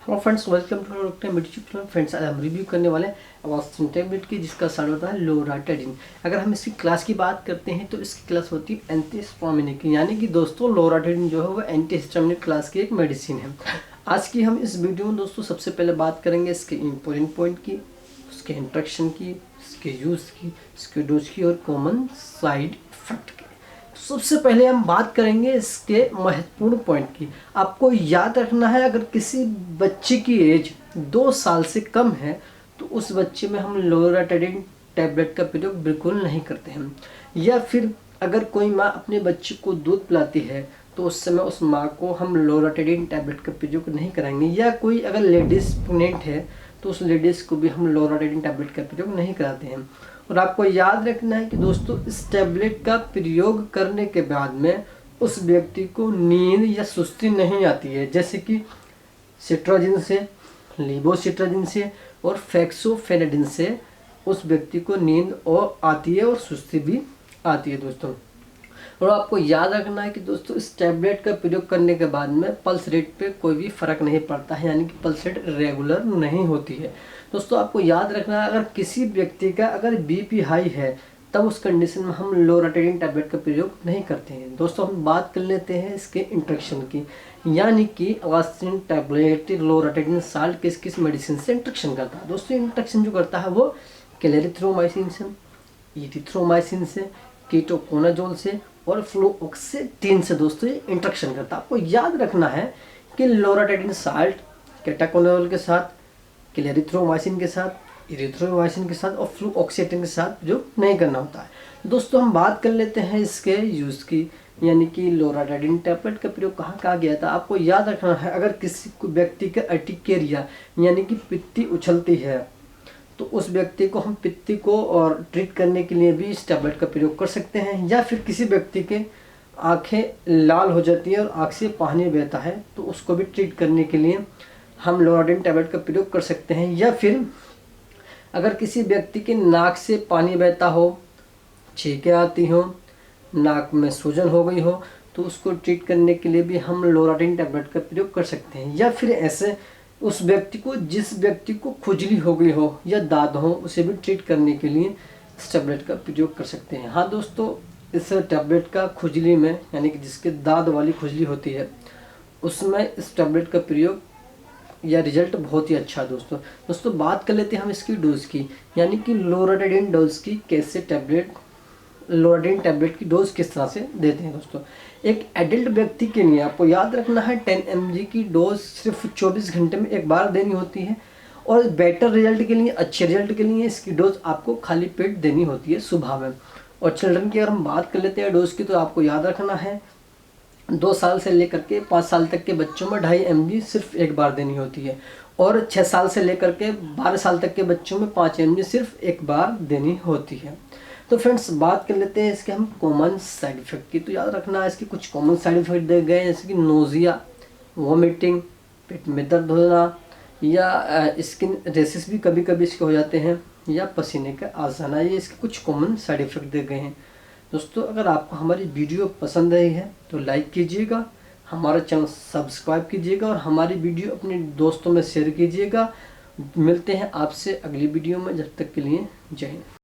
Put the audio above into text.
और friends welcome to doctor medicine. Friends आज हम रिव्यू करने वाले हैं अवास्टिन टैबलेट की, जिसका साल होता है लोराटाइडिन। अगर हम इसकी क्लास की बात करते हैं तो इसकी क्लास होती है एंटीहिस्टामिनिक, यानी कि दोस्तों लोराटाइडिन जो है वो एंटीहिस्टामिनिक क्लास की एक मेडिसिन है। आज की हम इस वीडियो में दोस्तों सबसे पहले बात करेंगे इसके इम्पोर्टेंट पॉइंट की, उसके इंट्रक्शन की, इसके यूज़ की, इसके डोज की और कॉमन साइड इफेक्ट की। सबसे पहले हम बात करेंगे इसके महत्वपूर्ण पॉइंट की। आपको याद रखना है, अगर किसी बच्चे की एज 2 साल से कम है तो उस बच्चे में हम लोराटाइडिन टैबलेट का प्रयोग बिल्कुल नहीं करते हैं। या फिर अगर कोई माँ अपने बच्चे को दूध पिलाती है तो उस समय उस माँ को हम लोराटाइडिन टैबलेट का प्रयोग नहीं कराएंगे। या कोई अगर लेडीज़ प्रेग्नेंट है तो उस लेडीज़ को भी हम लोराटाइडिन टैबलेट का प्रयोग नहीं कराते हैं। और आपको याद रखना है कि दोस्तों इस टैबलेट का प्रयोग करने के बाद में उस व्यक्ति को नींद या सुस्ती नहीं आती है, जैसे कि सिट्राजिन से, लीवोसिट्राजिन से और फेक्सोफेनाडिन से उस व्यक्ति को नींद और आती है और सुस्ती भी आती है दोस्तों। और आपको याद रखना है कि दोस्तों इस टैबलेट का प्रयोग करने के बाद में पल्स रेट पे कोई भी फ़र्क नहीं पड़ता है, यानी कि पल्स रेट रेगुलर नहीं होती है। दोस्तों आपको याद रखना है, अगर किसी व्यक्ति का अगर बीपी हाई है तब उस कंडीशन में हम लोराटाइडिन टैबलेट का प्रयोग नहीं करते हैं। दोस्तों हम बात कर लेते हैं इसके इंट्रक्शन की, यानी कि अवास्टिन टैबलेट लोराटाइडिन साल्ट किस किस मेडिसिन से इंट्रक्शन करता है। दोस्तों इंट्रक्शन जो करता है वो क्लेरिथ्रोमाइसिन से, इरिथ्रोमाइसिन से, कीटोकोनाजोल से और फ्लूओक्सेटिन से दोस्तों ये इंट्रक्शन करता है। आपको याद रखना है कि लोराटाइडिन साल्ट केटाकोनाजोल के साथ, क्लेरिथ्रोमाइसिन के साथ, इरिथ्रोमाइसिन के साथ और फ्लूओक्सेटिन के साथ प्रयोग नहीं करना होता है। दोस्तों हम बात कर लेते हैं इसके यूज़ की, यानी कि लोराटाइडिन टैबलेट का प्रयोग कहाँ कहाँ गया था। आपको याद रखना है, अगर किसी व्यक्ति का अर्टिकेरिया यानी कि पित्ती उछलती है तो उस व्यक्ति को हम पित्ती को और ट्रीट करने के लिए भी इस टैबलेट का प्रयोग कर सकते हैं। या फिर किसी व्यक्ति के आंखें लाल हो जाती है और आँख से पानी बहता है तो उसको भी ट्रीट करने के लिए हम लोराटाइडिन टैबलेट का प्रयोग कर सकते हैं। या फिर अगर किसी व्यक्ति के नाक से पानी बहता हो, छींकें आती हो, नाक में सूजन हो गई हो तो उसको ट्रीट करने के लिए भी हम लोराटाइडिन टैबलेट का प्रयोग कर सकते हैं। या फिर ऐसे उस व्यक्ति को, जिस व्यक्ति को खुजली हो गई हो या दाद हो, उसे भी ट्रीट करने के लिए इस टैबलेट का प्रयोग कर सकते हैं। हाँ दोस्तों, इस टैबलेट का खुजली में, यानी कि जिसके दाद वाली खुजली होती है उसमें इस टैबलेट का प्रयोग या रिजल्ट बहुत ही अच्छा है दोस्तों बात कर लेते हैं हम इसकी डोज की, यानी कि लोराटाइडिन डोज की, कैसे लोराटाइडिन टैबलेट की डोज किस तरह से देते हैं। दोस्तों एक एडल्ट व्यक्ति के लिए आपको याद रखना है 10 mg की डोज सिर्फ 24 घंटे में एक बार देनी होती है। और बेटर रिजल्ट के लिए, अच्छे रिजल्ट के लिए इसकी डोज आपको खाली पेट देनी होती है सुबह में। और चिल्ड्रन की अगर हम बात कर लेते हैं डोज की, तो आपको याद रखना है 2 साल से लेकर के 5 साल तक के बच्चों में 2.5 mg सिर्फ एक बार देनी होती है। और 6 साल से लेकर के 12 साल तक के बच्चों में 5 mg सिर्फ एक बार देनी होती है। तो फ्रेंड्स बात कर लेते हैं इसके हम कॉमन साइड इफेक्ट की। तो याद रखना है इसके कुछ कॉमन साइड इफेक्ट दिए गए हैं, जैसे कि नोजिया, वॉमिटिंग, पेट में दर्द होना या स्किन रेसेस भी कभी कभी इसके हो जाते हैं, या पसीने का आ जाना। ये इसके कुछ कॉमन साइड इफेक्ट दिए गए हैं। दोस्तों अगर आपको हमारी वीडियो पसंद आई है तो लाइक कीजिएगा, हमारा चैनल सब्सक्राइब कीजिएगा और हमारी वीडियो अपने दोस्तों में शेयर कीजिएगा। मिलते हैं आपसे अगली वीडियो में, जब तक के लिए जय हिंद।